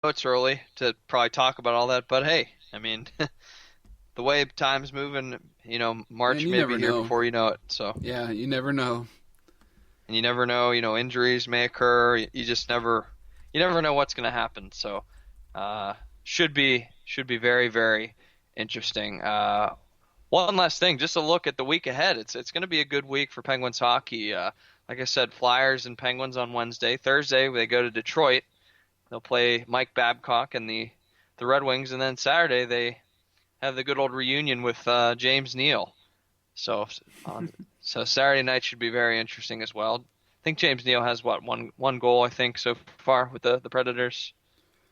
it's early to probably talk about all that, but hey, I mean, the way time's moving, And March you may never be here know. before you know it. So, Yeah, you never know. and you never know, injuries may occur. You just you never know what's going to happen. So, uh, should be very, very interesting. One last thing, just a look at the week ahead. It's going to be a good week for Penguins hockey. Like I said, Flyers and Penguins on Wednesday. Thursday they go to Detroit. They'll play Mike Babcock and the Red Wings, and then Saturday they have the good old reunion with James Neal. So on so Saturday night should be very interesting as well. I think James Neal has what one goal I think so far with the Predators,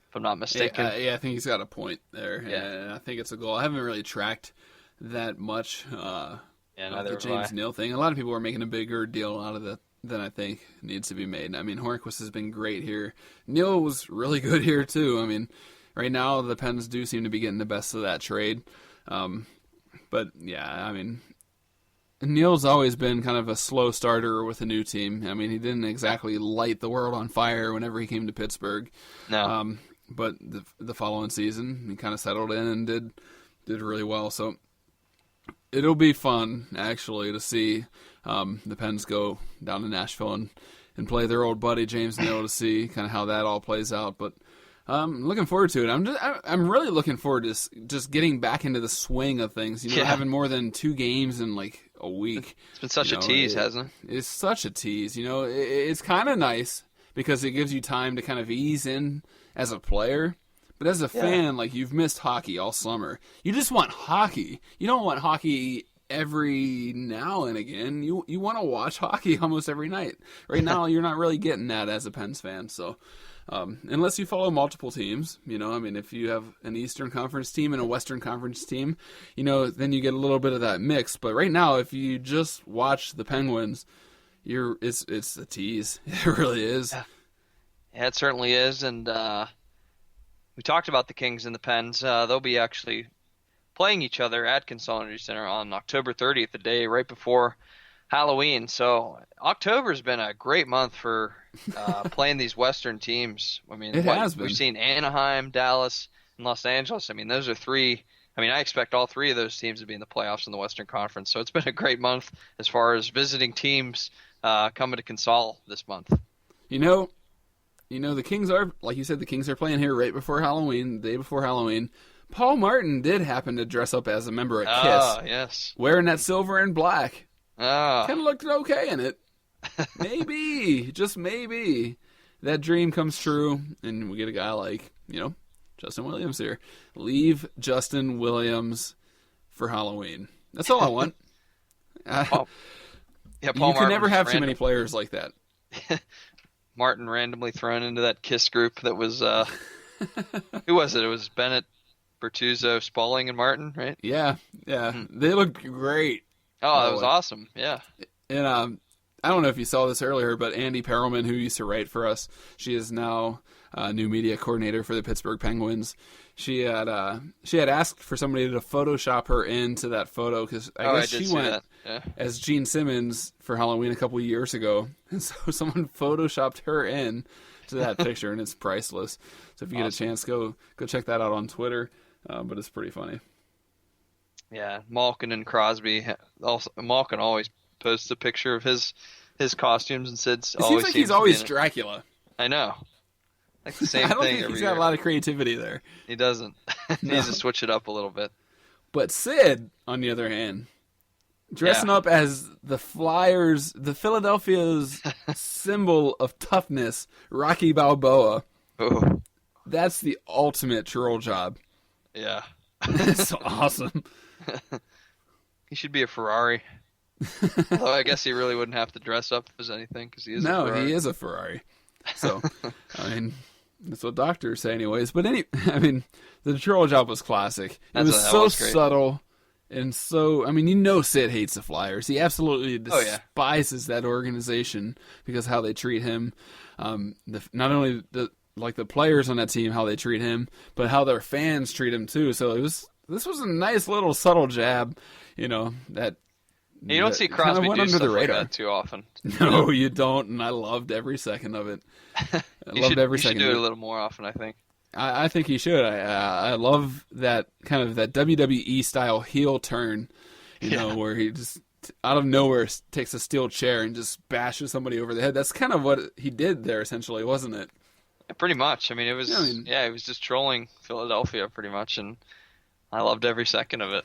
if I'm not Yeah, mistaken. yeah, I think he's got a point there, Yeah, and I think it's a goal. I haven't really tracked that much yeah, of neither the have I. James Neal thing. A lot of people are making a bigger deal out of that than I think needs to be made. I mean, Hornqvist has been great here. Neal was really good here too. I mean, right now the Pens do seem to be getting the best of that trade. Um, but yeah, I mean, Neal's always been kind of a slow starter with a new team. I mean, he didn't exactly light the world on fire whenever he came to Pittsburgh. No, But the following season, he kind of settled in and did really well. So it'll be fun actually to see the Pens go down to Nashville and play their old buddy James Neal to see kind of how that all plays out. But looking forward to it. I'm really looking forward to just getting back into the swing of things. yeah, Having more than 2 games in like a week. it's been such a tease, hasn't it? It's such a tease. It's kind of nice because it gives you time to kind of ease in as a player. But as a Yeah, fan, like you've missed hockey all summer. You just want hockey. You don't want hockey every now and again. You want to watch hockey almost every night. Right now, you're not really getting that as a Pens fan. So unless you follow multiple teams, I mean, if you have an Eastern Conference team and a Western Conference team, then you get a little bit of that mix. But right now, if you just watch the Penguins, it's a tease. It really is. yeah, yeah, it certainly is. And we talked about the Kings and the Pens. They'll be actually playing each other at Consolidated Center on October 30th, the day right before Halloween. So October's been a great month for playing these Western teams. I mean, It has we've been. seen Anaheim, Dallas, and Los Angeles. I mean, those are three. I mean, I expect all three of those teams to be in the playoffs in the Western Conference. So it's been a great month as far as visiting teams coming to Consol this month. You know, the Kings are, like you said, the Kings are playing here right before Halloween, the day before Halloween. Paul Martin did happen to dress up as a member at Kiss, Ah, yes. wearing that silver and black. Ah, Kind of looked okay in it. Maybe, just maybe, that dream comes true, and we get a guy like, Justin Williams here. Leave Justin Williams for Halloween. That's all I want. Paul, yeah, You Paul can Martin never was have too many random. players like that. Martin randomly thrown into that Kiss group that was who was it? It was Bennett, Bertuzzo, Spaulding, and Martin, right? Yeah, yeah. Hmm. They look great, Oh, by that the was way. awesome. Yeah. And I don't know if you saw this earlier, but Andy Perelman, who used to write for us, she is now new media coordinator for the Pittsburgh Penguins. She had asked for somebody to Photoshop her into that photo because I Oh, I guess did she see went that. Yeah. as Gene Simmons for Halloween a couple of years ago, and so someone Photoshopped her in to that picture, and it's priceless. So if you get a Awesome. chance, go check that out on Twitter. But it's pretty funny. Yeah. Malkin and Crosby. Also, Malkin always posts a picture of his costumes and Sid's It seems always like he's seems to be always in it. Dracula. I know. Like the I same don't thing think he's every got a year. lot of creativity there. He doesn't. No. Needs to switch it up a little bit. But Sid, on the other hand, Yeah. dressing up as the Flyers, the Philadelphia's symbol of toughness, Rocky Balboa. Oh, That's the ultimate troll job. yeah. It's awesome. He should be a Ferrari. Although I guess he really wouldn't have to dress up as anything because he is a No, Ferrari. he is a Ferrari. So, I mean, that's what doctors say, anyways. But the troll job was classic. It was That so was great. subtle and so. I mean, Sid hates the Flyers. He absolutely Oh yeah. despises that organization because how they treat him. Not only the players on that team, how they treat him, but how their fans treat him too. So this was a nice little subtle jab, that. You don't see That kind of Crosby went do under stuff the like radar. that too often. No, you don't, and I loved every second of it. I You loved every should second do of it a it. little more often, I think. I think he should. I love that kind of that WWE style heel turn, where he just out of nowhere takes a steel chair and just bashes somebody over the head. That's kind of what he did there, essentially, wasn't it? Yeah, pretty much. I mean, it was he was just trolling Philadelphia pretty much, and I loved every second of it.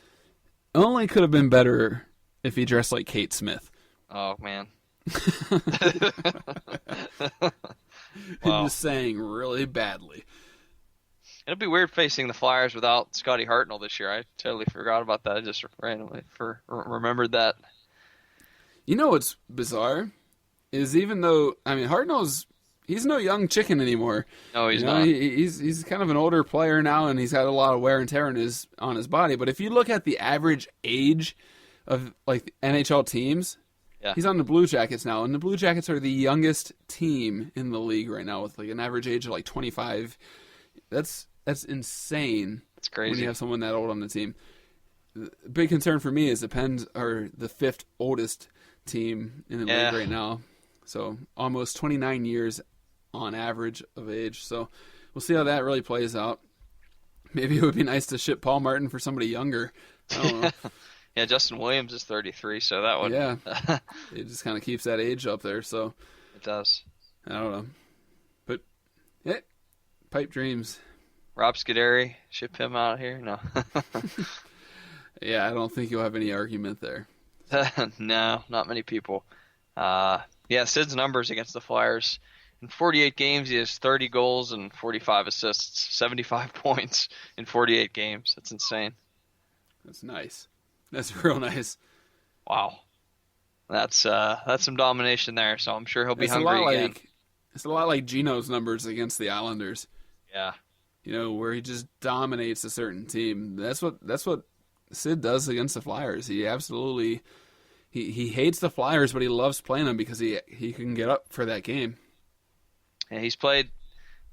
Only could have been better if he dressed like Kate Smith. Oh man. Wow. Just saying really badly. It'll be weird facing the Flyers without Scotty Hartnell this year. I totally forgot about that. I just randomly remembered that. You know what's bizarre is even though he's no young chicken anymore. No, he's not. He's kind of an older player now, and he's had a lot of wear and tear on his body. But if you look at the average age of like NHL teams, he's on the Blue Jackets now, and the Blue Jackets are the youngest team in the league right now with like an average age of like 25. That's insane. It's crazy when you have someone that old on the team. The big concern for me is the Pens are the 5th oldest team in the league right now, so almost 29 years on average of age. So we'll see how that really plays out. Maybe it would be nice to ship Paul Martin for somebody younger. I don't know. Yeah, Justin Williams is 33, so that would... Yeah, it just kind of keeps that age up there, so... It does. I don't know. But, pipe dreams. Rob Scuderi, ship him out here? No. Yeah, I don't think you'll have any argument there. No, not many people. Sid's numbers against the Flyers. In 48 games, he has 30 goals and 45 assists, 75 points in 48 games. That's insane. That's nice. That's real nice. Wow. That's some domination there, so I'm sure he'll be hungry again. It's a lot like Gino's numbers against the Islanders. Yeah. Where he just dominates a certain team. That's what Sid does against the Flyers. He absolutely he hates the Flyers, but he loves playing them because he can get up for that game. Yeah, he's played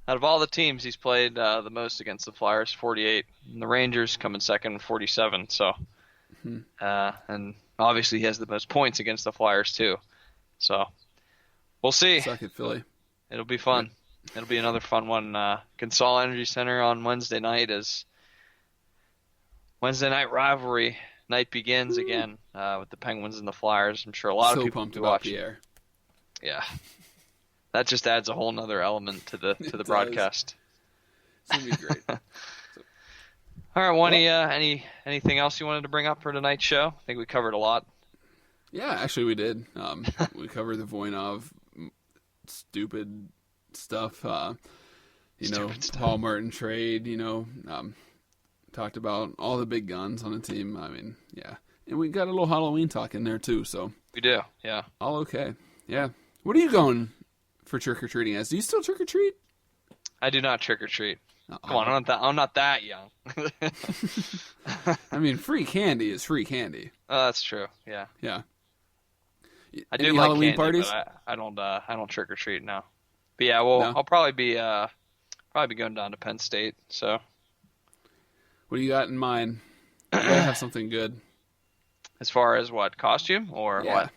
out of all the teams. He's played the most against the Flyers, 48. And the Rangers come in second, 47. So, and obviously he has the most points against the Flyers too. So, we'll see. Suck it, Philly. It'll be fun. Yeah. It'll be another fun one. Consol Energy Center on Wednesday night as Wednesday night rivalry night begins again with the Penguins and the Flyers. I'm sure a lot of people will be watching. Pierre. Yeah, that just adds a whole nother element to the broadcast. It's gonna be great. All right, Wani, anything else you wanted to bring up for tonight's show? I think we covered a lot. Yeah, actually we did. We covered the Voynov stupid stuff. Paul Martin trade. Talked about all the big guns on the team. I mean, yeah. And we got a little Halloween talk in there, too, so. We do, yeah. All okay. Yeah. What are you going for trick-or-treating as? Do you still trick-or-treat? I do not trick-or-treat. Come on, I'm not that young. I mean, free candy is free candy. That's true, yeah. Yeah. I do like Halloween candy, parties? But I don't trick-or-treat now. But yeah, well, no? I'll probably be going down to Penn State, so. What do you got in mind? You gotta have something good. As far as what, costume or what?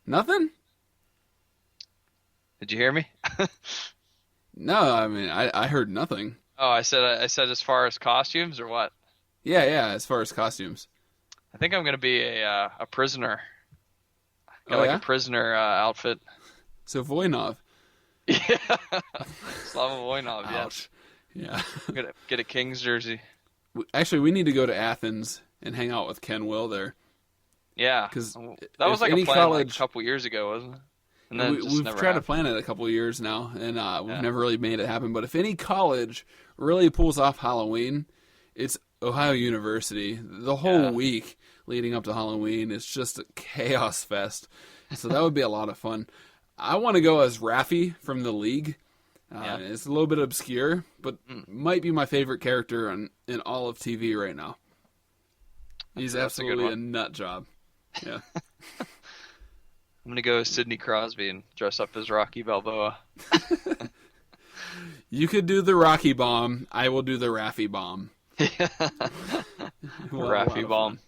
Nothing? Did you hear me? No, I mean I heard nothing. Oh, I said as far as costumes or what? Yeah, as far as costumes. I think I'm gonna be a prisoner. Got a prisoner outfit. So Voynov. Yeah. Slava Voynov, Ouch. Yeah. Get a Kings jersey. Actually, we need to go to Athens and hang out with Ken Will there. Yeah. Because that was like a plan like a couple years ago, wasn't it? And then we've tried to plan it a couple of years now, and we've never really made it happen. But if any college really pulls off Halloween, it's Ohio University. The whole week leading up to Halloween is just a chaos fest. So that would be a lot of fun. I want to go as Raffi from the league. It's a little bit obscure, but might be my favorite character in all of TV right now. He's absolutely a nut job. Yeah. I'm going to go as Sidney Crosby and dress up as Rocky Balboa. You could do the Rocky Bomb. I will do the Raffi Bomb. Raffi Bomb.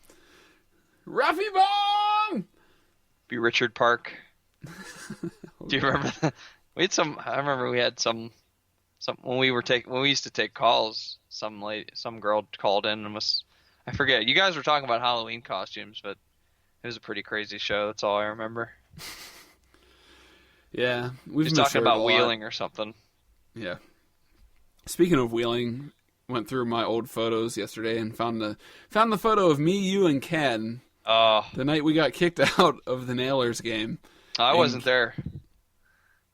Raffi Bomb! Be Richard Park. Do you remember that? I remember we had some when we used to take calls, some girl called in and I forget. You guys were talking about Halloween costumes, but it was a pretty crazy show. That's all I remember. Yeah, we've Just talking about wheeling or something. Yeah. Speaking of wheeling, went through my old photos yesterday and found the photo of me, you, and Ken. The night we got kicked out of the Nailers game. I wasn't there.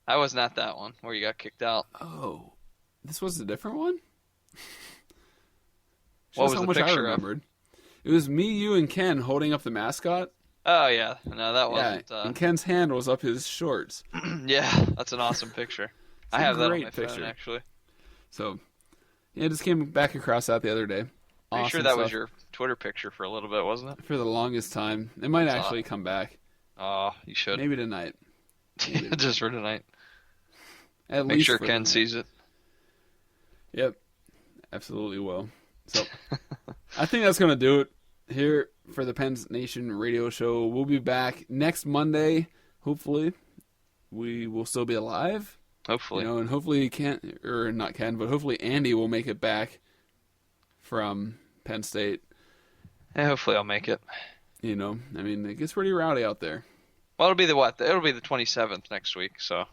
I wasn't at that one where you got kicked out. Oh, this was a different one? What was how the much picture I remembered. It was me, you, and Ken holding up the mascot. Oh, yeah. No, that wasn't. Yeah, and Ken's hand was up his shorts. Yeah, that's an awesome picture. I have that on my phone, actually. So, yeah, I just came back across that the other day. Pretty sure that was your Twitter picture for a little bit, wasn't it? For the longest time. It might actually come back. Oh, you should. Maybe tonight. Just for tonight. Make sure Ken sees it. Yep. Absolutely will. So, I think that's going to do it here for the Pens Nation radio show. We'll be back next Monday. Hopefully, we will still be alive. Hopefully. And hopefully hopefully Andy will make it back from Penn State. Yeah, hopefully I'll make it. It gets pretty rowdy out there. Well, it'll be the 27th next week, so.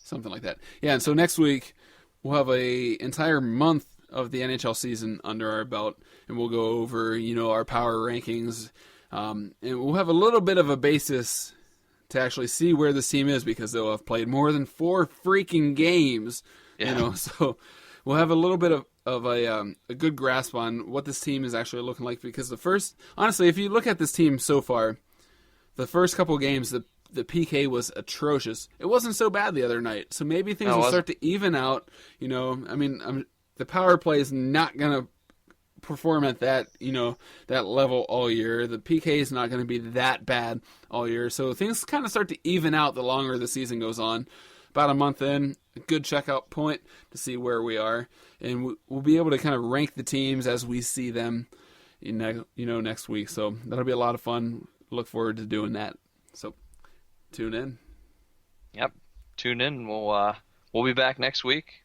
Something like that. Yeah, and so next week, we'll have a entire month of the NHL season under our belt, and we'll go over, our power rankings, and we'll have a little bit of a basis to actually see where this team is because they'll have played more than 4 freaking games, so we'll have a little bit of a good grasp on what this team is actually looking like because honestly, if you look at this team so far, the first couple games, the PK was atrocious. It wasn't so bad the other night, so maybe things will start to even out, the power play is not going to perform at that, that level all year. The PK is not going to be that bad all year. So things kind of start to even out the longer the season goes on. About a month in, a good checkout point to see where we are. And we'll be able to kind of rank the teams as we see them next week. So that'll be a lot of fun. Look forward to doing that. So tune in. Yep. Tune in. We'll be back next week.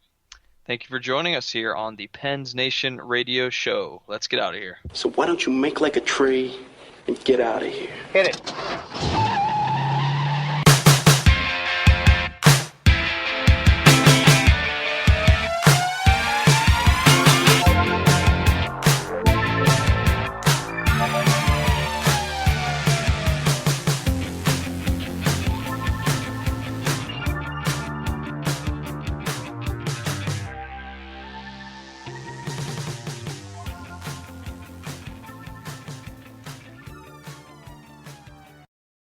Thank you for joining us here on the Pens Nation radio show. Let's get out of here. So why don't you make like a tree and get out of here? Hit it.